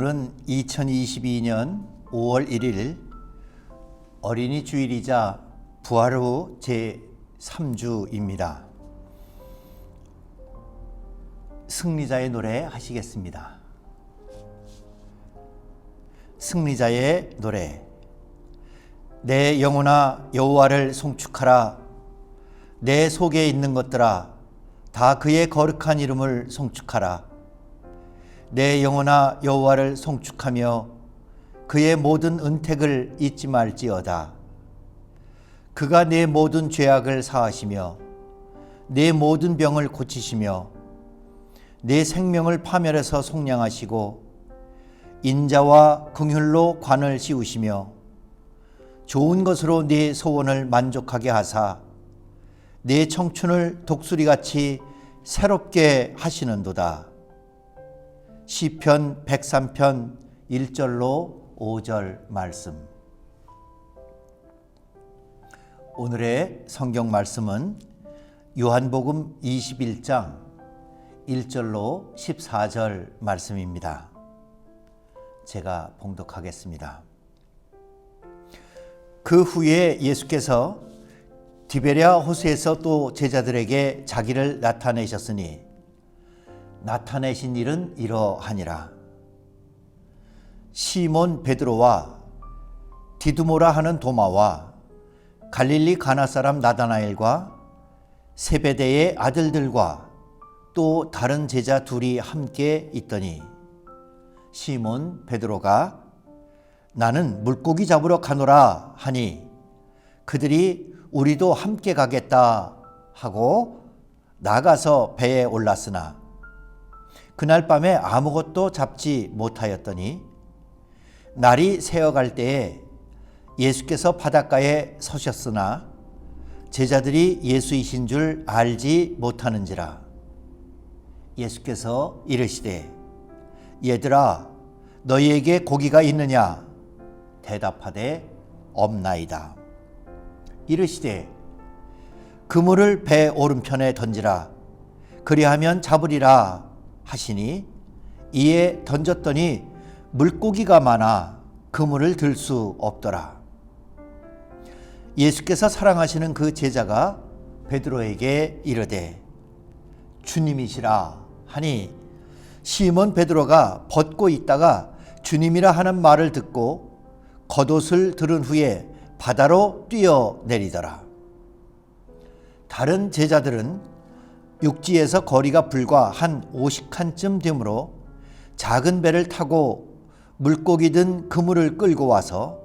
오늘은 2022년 5월 1일 어린이 주일이자 부활 후 제3주입니다. 승리자의 노래 하시겠습니다. 승리자의 노래. 내 영혼아 여호와를 송축하라. 내 속에 있는 것들아 다 그의 거룩한 이름을 송축하라. 내 영혼아 여호와를 송축하며 그의 모든 은택을 잊지 말지어다. 그가 내 모든 죄악을 사하시며 내 모든 병을 고치시며 내 생명을 파멸해서 속량하시고 인자와 긍휼로 관을 씌우시며 좋은 것으로 네 소원을 만족하게 하사 내 청춘을 독수리같이 새롭게 하시는도다. 시편 103편 1절로 5절 말씀. 오늘의 성경 말씀은 요한복음 21장 1절로 14절 말씀입니다. 제가 봉독하겠습니다. 그 후에 예수께서 디베랴 호수에서 또 제자들에게 자기를 나타내셨으니 나타내신 일은 이러하니라. 시몬 베드로와 디두모라 하는 도마와 갈릴리 가나 사람 나다나엘과 세베대의 아들들과 또 다른 제자 둘이 함께 있더니 시몬 베드로가 나는 물고기 잡으러 가노라 하니 그들이 우리도 함께 가겠다 하고 나가서 배에 올랐으나 그날 밤에 아무것도 잡지 못하였더니 날이 새어갈 때에 예수께서 바닷가에 서셨으나 제자들이 예수이신 줄 알지 못하는지라. 예수께서 이르시되 얘들아 너희에게 고기가 있느냐? 대답하되 없나이다. 이르시되 그물을 배 오른편에 던지라. 그리하면 잡으리라 하시니 이에 던졌더니 물고기가 많아 그물을 들 수 없더라. 예수께서 사랑하시는 그 제자가 베드로에게 이르되 주님이시라 하니 시몬 베드로가 벗고 있다가 주님이라 하는 말을 듣고 겉옷을 들은 후에 바다로 뛰어내리더라. 다른 제자들은 육지에서 거리가 불과 한 50칸쯤 되므로 작은 배를 타고 물고기 든 그물을 끌고 와서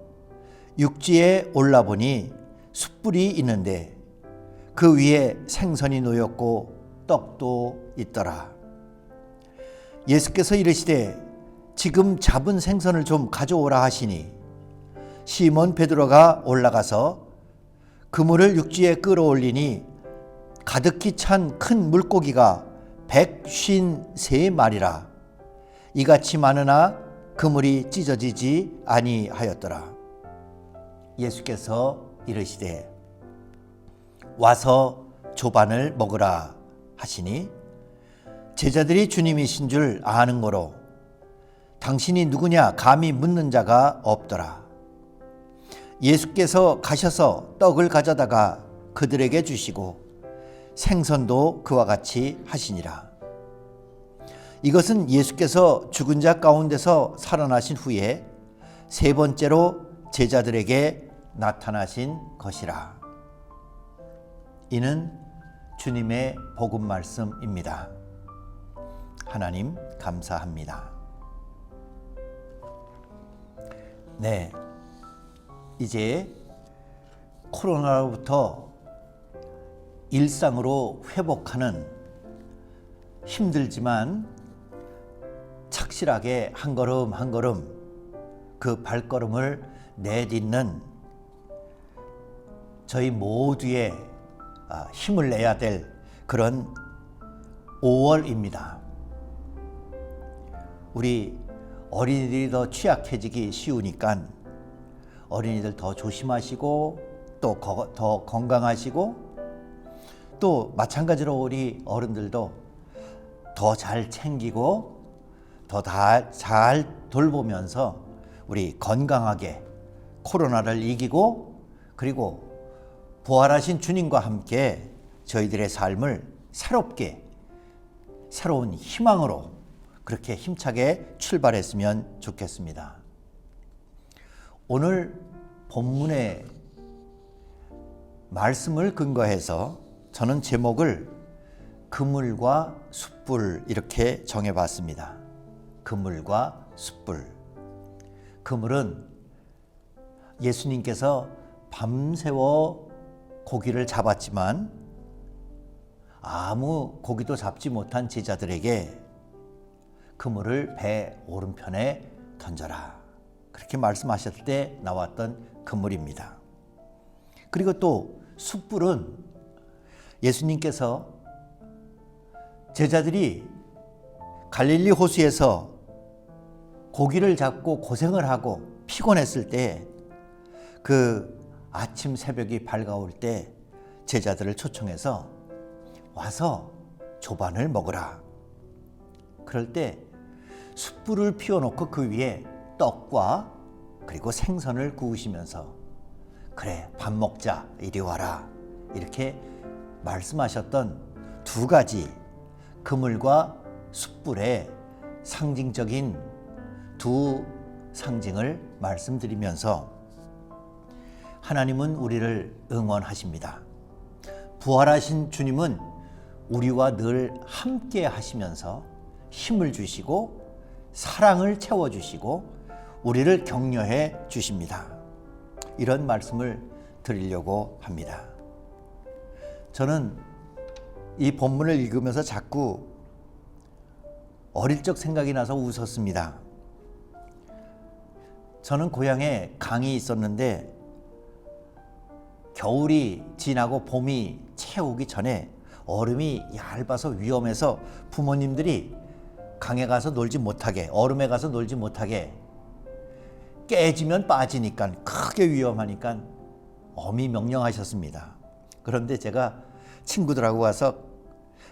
육지에 올라보니 숯불이 있는데 그 위에 생선이 놓였고 떡도 있더라. 예수께서 이르시되 지금 잡은 생선을 좀 가져오라 하시니 시몬 베드로가 올라가서 그물을 육지에 끌어올리니 가득히 찬 큰 물고기가 153마리라. 이같이 많으나 그물이 찢어지지 아니하였더라. 예수께서 이르시되 와서 조반을 먹으라 하시니 제자들이 주님이신 줄 아는 거로 당신이 누구냐 감히 묻는 자가 없더라. 예수께서 가셔서 떡을 가져다가 그들에게 주시고 생선도 그와 같이 하시니라. 이것은 예수께서 죽은 자 가운데서 살아나신 후에 세 번째로 제자들에게 나타나신 것이라. 이는 주님의 복음 말씀입니다. 하나님 감사합니다. 네, 이제 코로나로부터 일상으로 회복하는 힘들지만 착실하게 한 걸음 한 걸음 그 발걸음을 내딛는 저희 모두의 힘을 내야 될 그런 5월입니다. 우리 어린이들이 더 취약해지기 쉬우니까 어린이들 더 조심하시고 또 더 건강하시고 또 마찬가지로 우리 어른들도 더 잘 챙기고 더 잘 돌보면서 우리 건강하게 코로나를 이기고 그리고 부활하신 주님과 함께 저희들의 삶을 새롭게 새로운 희망으로 그렇게 힘차게 출발했으면 좋겠습니다. 오늘 본문의 말씀을 근거해서 저는 제목을 그물과 숯불 이렇게 정해봤습니다. 그물과 숯불. 그물은 예수님께서 밤새워 고기를 잡았지만 아무 고기도 잡지 못한 제자들에게 그물을 배 오른편에 던져라. 그렇게 말씀하셨을 때 나왔던 그물입니다. 그리고 또 숯불은 예수님께서 제자들이 갈릴리 호수에서 고기를 잡고 고생을 하고 피곤했을 때 그 아침 새벽이 밝아올 때 제자들을 초청해서 와서 조반을 먹으라. 그럴 때 숯불을 피워놓고 그 위에 떡과 그리고 생선을 구우시면서 그래 밥 먹자 이리 와라 이렇게 말씀하셨던 두 가지 그물과 숯불의 상징적인 두 상징을 말씀드리면서 하나님은 우리를 응원하십니다. 부활하신 주님은 우리와 늘 함께 하시면서 힘을 주시고 사랑을 채워주시고 우리를 격려해 주십니다. 이런 말씀을 드리려고 합니다. 저는 이 본문을 읽으면서 자꾸 어릴 적 생각이 나서 웃었습니다. 저는 고향에 강이 있었는데 겨울이 지나고 봄이 채우기 전에 얼음이 얇아서 위험해서 부모님들이 강에 가서 놀지 못하게, 얼음에 가서 놀지 못하게, 깨지면 빠지니까 크게 위험하니까 엄히 명령하셨습니다. 그런데 제가 친구들하고 가서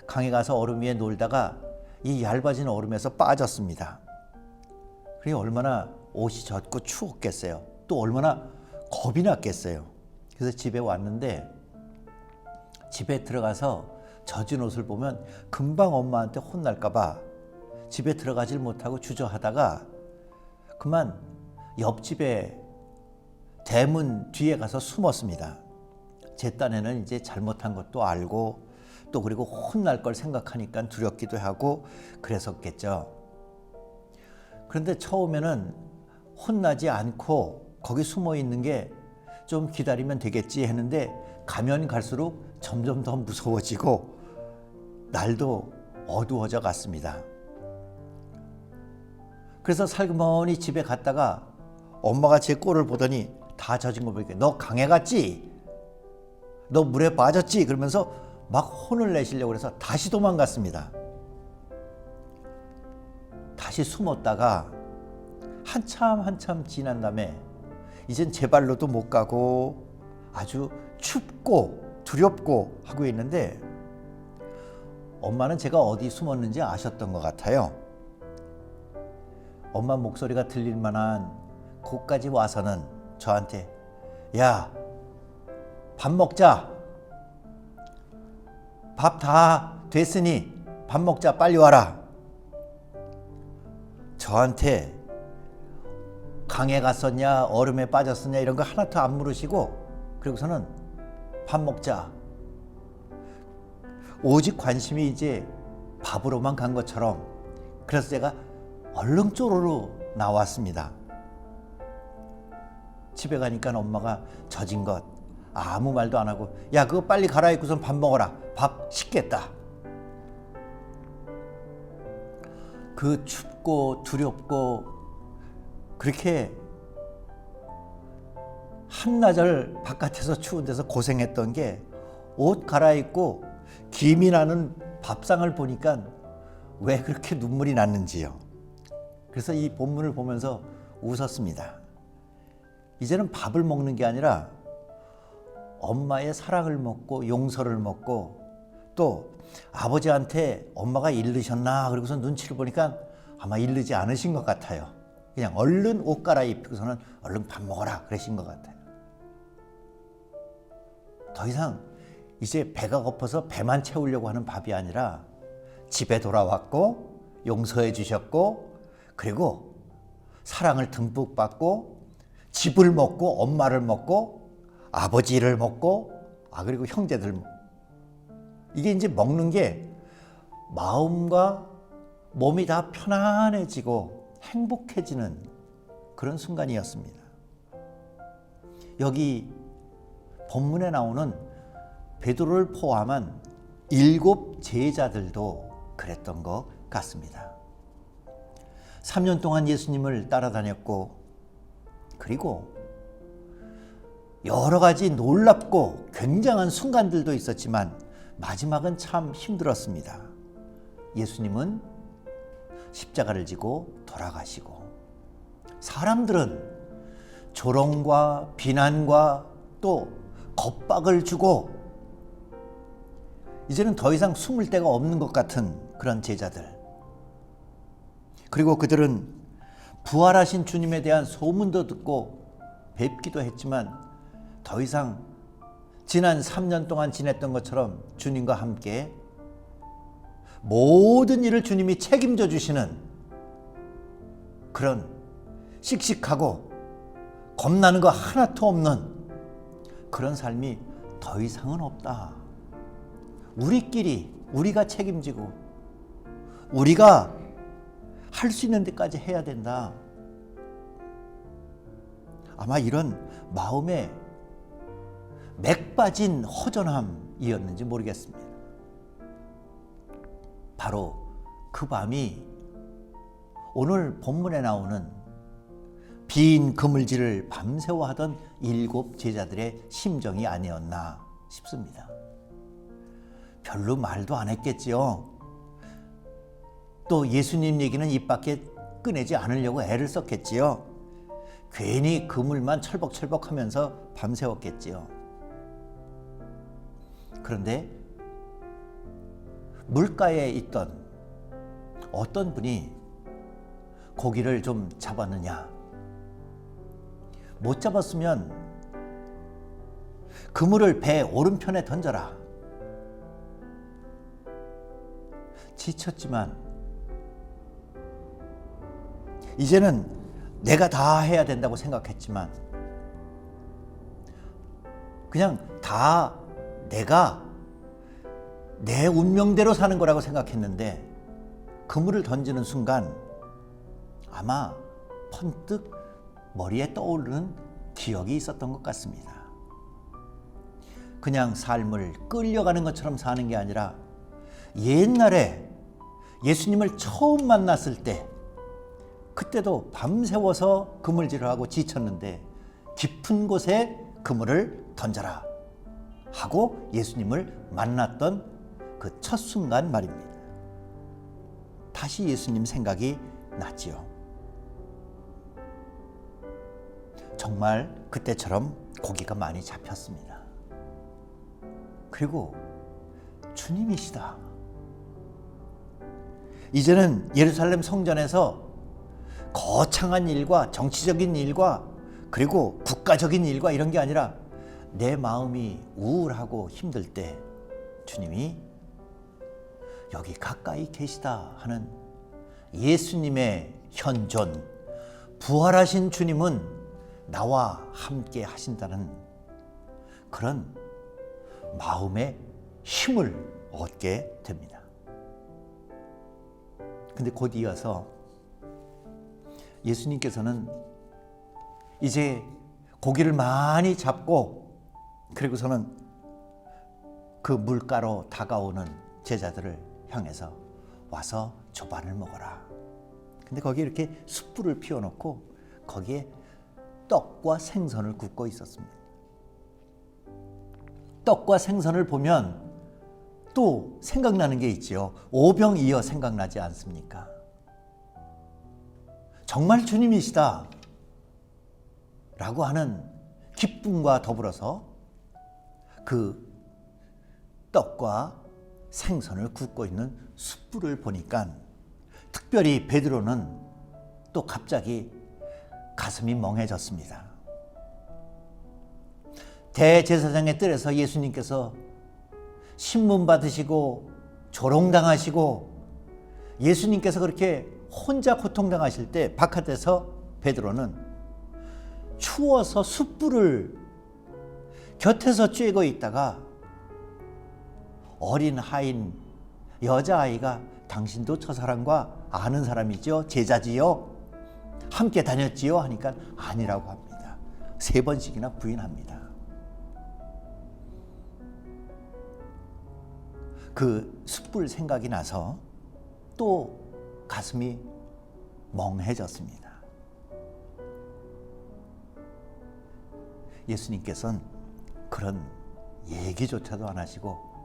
강에 가서 얼음 위에 놀다가 이 얇아진 얼음에서 빠졌습니다. 그게 얼마나 옷이 젖고 추웠겠어요. 또 얼마나 겁이 났겠어요. 그래서 집에 왔는데 집에 들어가서 젖은 옷을 보면 금방 엄마한테 혼날까 봐 집에 들어가질 못하고 주저하다가 그만 옆집에 대문 뒤에 가서 숨었습니다. 제 딴에는 이제 잘못한 것도 알고 또 그리고 혼날 걸 생각하니까 두렵기도 하고 그랬었겠죠. 그런데 처음에는 혼나지 않고 거기 숨어 있는 게 좀 기다리면 되겠지 했는데 가면 갈수록 점점 더 무서워지고 날도 어두워져 갔습니다. 그래서 살그머니 집에 갔다가 엄마가 제 꼴을 보더니 다 젖은 거 보니까 너 강에 갔지? 너 물에 빠졌지? 그러면서 막 혼을 내시려고 해서 다시 도망갔습니다. 다시 숨었다가 한참 지난 다음에 이젠 제 발로도 못 가고 아주 춥고 두렵고 하고 있는데 엄마는 제가 어디 숨었는지 아셨던 것 같아요. 엄마 목소리가 들릴 만한 곳까지 와서는 저한테 야, 밥 먹자. 밥 다 됐으니 밥 먹자. 빨리 와라. 저한테 강에 갔었냐 얼음에 빠졌었냐 이런 거 하나도 안 물으시고 그리고서는 밥 먹자. 오직 관심이 이제 밥으로만 간 것처럼 그래서 제가 얼른 쪼로로 나왔습니다. 집에 가니까 엄마가 젖은 것 아무 말도 안 하고 야 그거 빨리 갈아입고선 밥 먹어라. 밥 식겠다. 그 춥고 두렵고 그렇게 한나절 바깥에서 추운 데서 고생했던 게 옷 갈아입고 김이 나는 밥상을 보니까 왜 그렇게 눈물이 났는지요. 그래서 이 본문을 보면서 웃었습니다. 이제는 밥을 먹는 게 아니라 엄마의 사랑을 먹고 용서를 먹고 또 아버지한테 엄마가 잃으셨나 그러고서 눈치를 보니까 아마 이르지 않으신 것 같아요. 그냥 얼른 옷 갈아입고서는 얼른 밥 먹어라 그러신 것 같아요. 더 이상 이제 배가 고파서 배만 채우려고 하는 밥이 아니라 집에 돌아왔고 용서해 주셨고 그리고 사랑을 듬뿍 받고 집을 먹고 엄마를 먹고 아버지를 먹고 그리고 형제들 먹고 이게 이제 먹는 게 마음과 몸이 다 편안해지고 행복해지는 그런 순간이었습니다. 여기 본문에 나오는 베드로를 포함한 7 제자들도 그랬던 것 같습니다. 3년 동안 예수님을 따라다녔고 그리고 여러 가지 놀랍고 굉장한 순간들도 있었지만 마지막은 참 힘들었습니다. 예수님은 십자가를 지고 돌아가시고 사람들은 조롱과 비난과 또 겁박을 주고 이제는 더 이상 숨을 데가 없는 것 같은 그런 제자들. 그리고 그들은 부활하신 주님에 대한 소문도 듣고 뵙기도 했지만 더 이상 지난 3년 동안 지냈던 것처럼 주님과 함께 모든 일을 주님이 책임져 주시는 그런 씩씩하고 겁나는 거 하나도 없는 그런 삶이 더 이상은 없다. 우리가 책임지고 우리가 할 수 있는 데까지 해야 된다. 아마 이런 마음에 맥 빠진 허전함이었는지 모르겠습니다. 바로 그 밤이 오늘 본문에 나오는 빈 그물질을 밤새워 하던 7 제자들의 심정이 아니었나 싶습니다. 별로 말도 안 했겠지요. 또 예수님 얘기는 입 밖에 꺼내지 않으려고 애를 썼겠지요. 괜히 그물만 철벅철벅 하면서 밤새웠겠지요. 그런데 물가에 있던 어떤 분이 고기를 좀 잡았느냐? 못 잡았으면 그물을 배 오른편에 던져라. 지쳤지만 이제는 내가 다 해야 된다고 생각했지만 그냥 다 내가 내 운명대로 사는 거라고 생각했는데 그물을 던지는 순간 아마 번뜩 머리에 떠오르는 기억이 있었던 것 같습니다. 그냥 삶을 끌려가는 것처럼 사는 게 아니라 옛날에 예수님을 처음 만났을 때 그때도 밤새워서 그물질을 하고 지쳤는데 깊은 곳에 그물을 던져라 하고 예수님을 만났던 그 첫 순간 말입니다. 다시 예수님 생각이 났지요. 정말 그때처럼 고기가 많이 잡혔습니다. 그리고 주님이시다. 이제는 예루살렘 성전에서 거창한 일과 정치적인 일과 그리고 국가적인 일과 이런 게 아니라 내 마음이 우울하고 힘들 때 주님이 여기 가까이 계시다 하는 예수님의 현존, 부활하신 주님은 나와 함께 하신다는 그런 마음의 힘을 얻게 됩니다. 근데 곧 이어서 예수님께서는 이제 고기를 많이 잡고 그리고서는 그 물가로 다가오는 제자들을 향해서 와서 조반을 먹어라. 근데 거기에 이렇게 숯불을 피워놓고 거기에 떡과 생선을 굽고 있었습니다. 떡과 생선을 보면 또 생각나는 게 있지요. 오병이어 생각나지 않습니까? 정말 주님이시다 라고 하는 기쁨과 더불어서 그 떡과 생선을 굽고 있는 숯불을 보니까 특별히 베드로는 또 갑자기 가슴이 멍해졌습니다. 대제사장의 뜰에서 예수님께서 신문 받으시고 조롱당하시고 예수님께서 그렇게 혼자 고통당하실 때 바깥에서 베드로는 추워서 숯불을 곁에서 쬐고 있다가 어린 하인 여자아이가 당신도 저 사람과 아는 사람이죠? 제자지요? 함께 다녔지요? 하니까 아니라고 합니다. 3번씩이나 부인합니다. 그 숯불 생각이 나서 또 가슴이 멍해졌습니다. 예수님께서는 그런 얘기조차도 안 하시고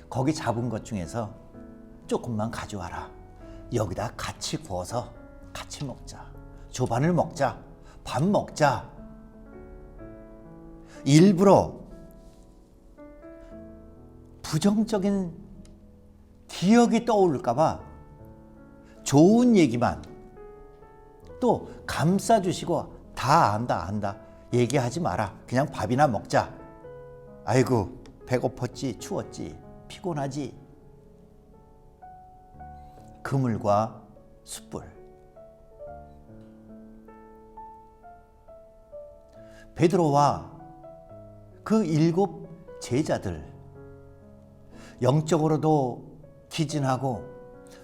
거기 잡은 것 중에서 조금만 가져와라. 여기다 같이 구워서 같이 먹자. 조반을 먹자. 밥 먹자. 일부러 부정적인 기억이 떠오를까 봐 좋은 얘기만 또 감싸주시고 다 안다 얘기하지 마라. 그냥 밥이나 먹자. 아이고 배고팠지 추웠지 피곤하지. 그물과 숯불. 베드로와 그 7 제자들 영적으로도 기진하고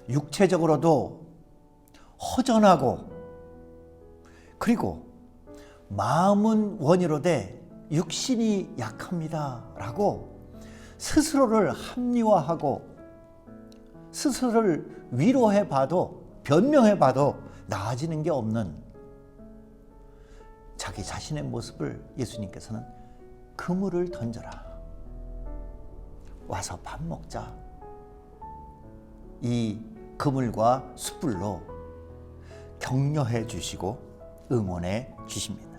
육체적으로도 허전하고 그리고 마음은 원이로되 육신이 약합니다 라고 스스로를 합리화하고 스스로를 위로해 봐도 변명해 봐도 나아지는 게 없는 자기 자신의 모습을 예수님께서는 그물을 던져라. 와서 밥 먹자. 이 그물과 숯불로 격려해 주시고 응원해 주십니다.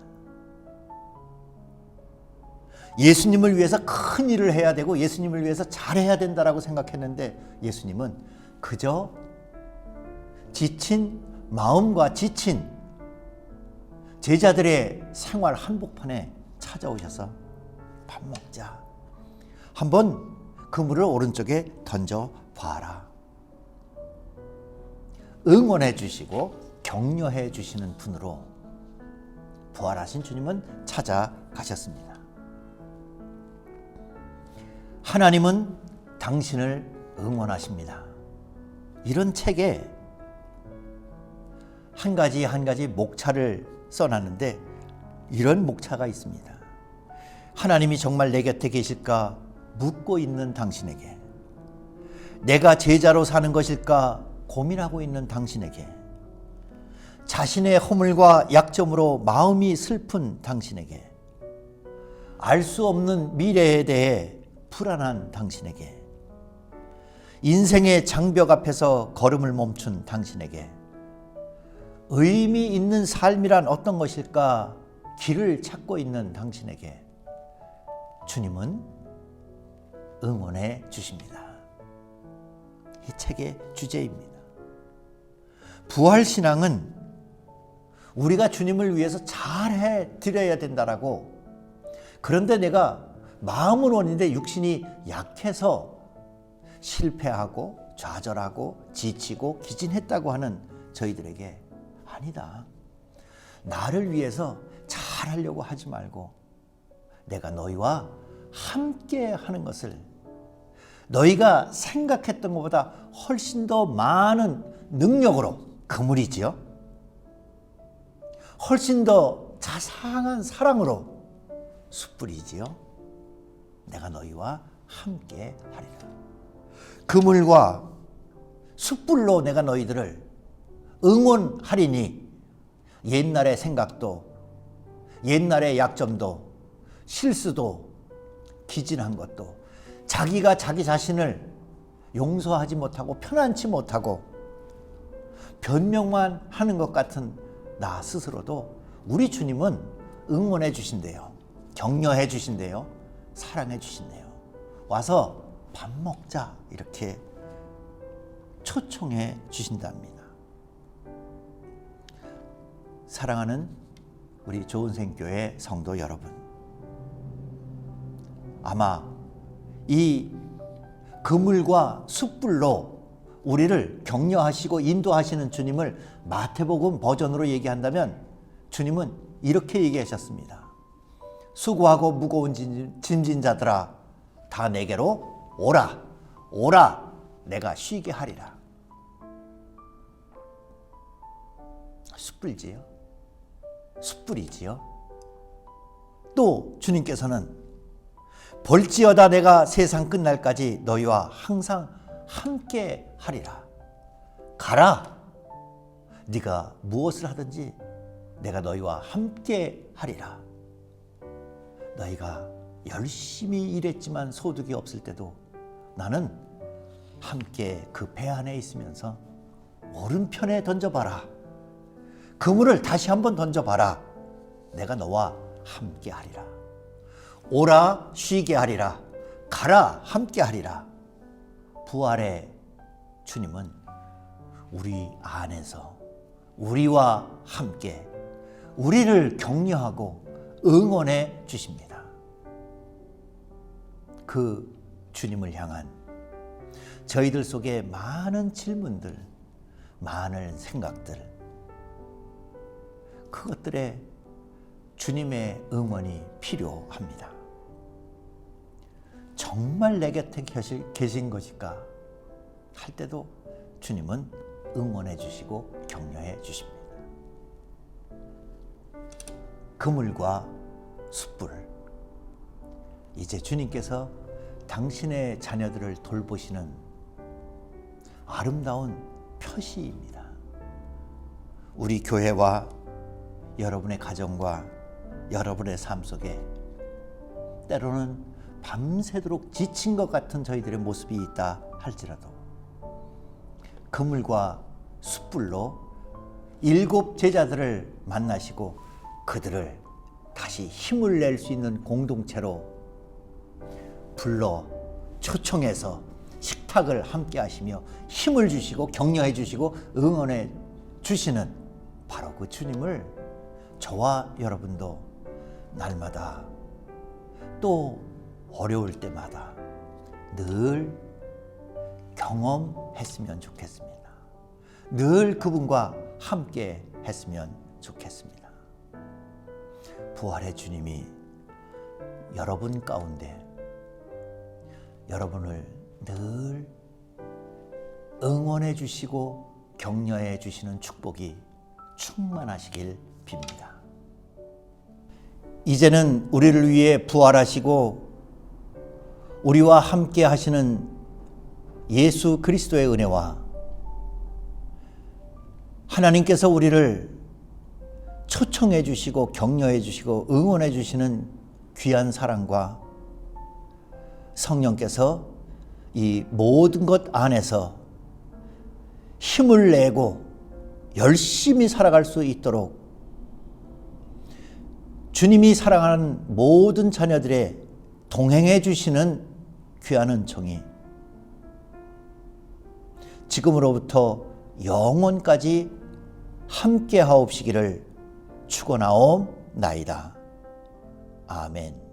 예수님을 위해서 큰 일을 해야 되고 예수님을 위해서 잘해야 된다라고 생각했는데 예수님은 그저 지친 마음과 지친 제자들의 생활 한복판에 찾아오셔서 밥 먹자. 한번 그물을 오른쪽에 던져 봐라. 응원해 주시고 격려해 주시는 분으로 부활하신 주님은 찾아가셨습니다. 하나님은 당신을 응원하십니다. 이런 책에 한 가지 목차를 써놨는데 이런 목차가 있습니다. 하나님이 정말 내 곁에 계실까 묻고 있는 당신에게, 내가 제자로 사는 것일까 고민하고 있는 당신에게, 자신의 허물과 약점으로 마음이 슬픈 당신에게, 알 수 없는 미래에 대해 불안한 당신에게, 인생의 장벽 앞에서 걸음을 멈춘 당신에게, 의미 있는 삶이란 어떤 것일까 길을 찾고 있는 당신에게 주님은 응원해 주십니다. 이 책의 주제입니다. 부활신앙은 우리가 주님을 위해서 잘해 드려야 된다라고, 그런데 내가 마음은 원인데 육신이 약해서 실패하고 좌절하고 지치고 기진했다고 하는 저희들에게 아니다. 나를 위해서 잘하려고 하지 말고 내가 너희와 함께 하는 것을, 너희가 생각했던 것보다 훨씬 더 많은 능력으로, 그물이지요. 훨씬 더 자상한 사랑으로 숯불이지요. 내가 너희와 함께 하리라. 그물과 숯불로 내가 너희들을 응원하리니 옛날의 생각도 옛날의 약점도 실수도 기진한 것도 자기가 자기 자신을 용서하지 못하고 편안치 못하고 변명만 하는 것 같은 나 스스로도 우리 주님은 응원해 주신대요. 격려해 주신대요. 사랑해 주신대요. 와서 밥 먹자 이렇게 초청해 주신답니다. 사랑하는 우리 좋은생교회 성도 여러분, 아마 이 그물과 숯불로 우리를 격려하시고 인도하시는 주님을 마태복음 버전으로 얘기한다면 주님은 이렇게 얘기하셨습니다. 수고하고 무거운 짐진 자들아 다 내게로 오라. 오라. 내가 쉬게 하리라. 숯불지요. 숯불이지요. 또 주님께서는 볼지어다 내가 세상 끝날까지 너희와 항상 함께 하리라. 가라. 네가 무엇을 하든지 내가 너희와 함께 하리라. 너희가 열심히 일했지만 소득이 없을 때도 나는 함께 그 배 안에 있으면서 오른편에 던져봐라. 그물을 다시 한번 던져봐라. 내가 너와 함께 하리라. 오라 쉬게 하리라. 가라 함께 하리라. 부활의 주님은 우리 안에서 우리와 함께 우리를 격려하고 응원해 주십니다. 그 주님을 향한 저희들 속에 많은 질문들, 많은 생각들, 그것들에 주님의 응원이 필요합니다. 정말 내 곁에 계신 것일까 할 때도 주님은 응원해 주시고 격려해 주십니다. 그물과 숯불, 이제 주님께서 당신의 자녀들을 돌보시는 아름다운 표시입니다. 우리 교회와 여러분의 가정과 여러분의 삶 속에 때로는 밤새도록 지친 것 같은 저희들의 모습이 있다 할지라도 그물과 숯불로 7 제자들을 만나시고 그들을 다시 힘을 낼 수 있는 공동체로 불러 초청해서 식탁을 함께 하시며 힘을 주시고 격려해 주시고 응원해 주시는 바로 그 주님을 저와 여러분도 날마다 또 어려울 때마다 늘 경험했으면 좋겠습니다. 늘 그분과 함께 했으면 좋겠습니다. 부활의 주님이 여러분 가운데 여러분을 늘 응원해 주시고 격려해 주시는 축복이 충만하시길 빕니다. 이제는 우리를 위해 부활하시고 우리와 함께 하시는 예수 그리스도의 은혜와 하나님께서 우리를 초청해 주시고 격려해 주시고 응원해 주시는 귀한 사랑과 성령께서 이 모든 것 안에서 힘을 내고 열심히 살아갈 수 있도록 주님이 사랑하는 모든 자녀들의 동행해 주시는 귀한 은총이 지금으로부터 영원까지 함께 하옵시기를 축원하옵나이다. 아멘.